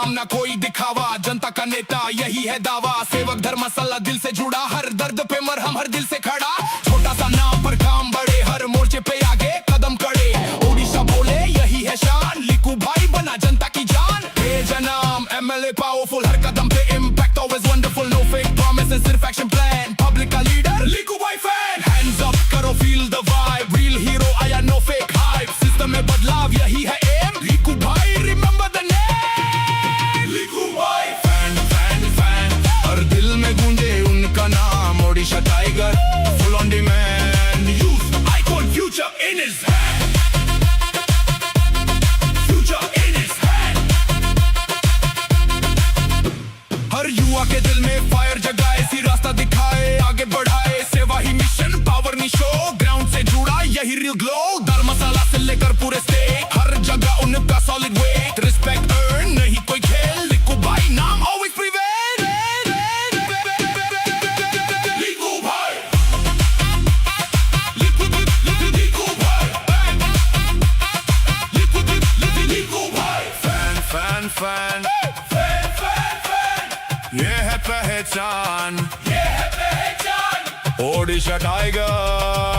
काम ना कोई दिखावा, जनता का नेता यही है दावा। सेवक धर्म मसाला दिल से जुड़ा, हर दर्द पे मरहम, हर दिल से खड़ा। छोटा सा नाम पर काम बड़े, हर मोर्चे पे आगे कदम कड़े। ओडिशा बोले यही है शान, लिकू भाई बना जनता की जान। बेजनाम MLA पावरफुल, हर कदम पे impact always wonderful. No fake promises, सिर्फ एक्शन प्लान। पब्लिक का लीडर लिकू भाई फैन। हैंड्स अप करो, feel the vibe, real hero आया, नो फेक हाइप। सिस्टम में बदलाव यही है एम, लिकू भाई रिमेंबर द नेम। लिकू भाई फैन फैन फैन, हर दिल में गूंजे उनका नाम। Odisha tiger full on demand, youth icon, future in his hand. हर युवा के दिल में फायर जगाए, सी रास्ता दिखाए, आगे बढ़ाए। सेवा ही मिशन, पावर नहीं शो, ग्राउंड से जुड़ा यही रियल ग्लो। दाल मसाला से लेकर पूरे स्टेट, हर जगह उनका सॉलिड वेट। रिस्पेक्ट अर्न, नहीं कोई खेल, लिकू भाई नाम ऑलवेज प्रिवेल। लिकू भाई, लिकू भाई, फैन फैन फैन, ये है पहचान, ओडिशा टाइगर।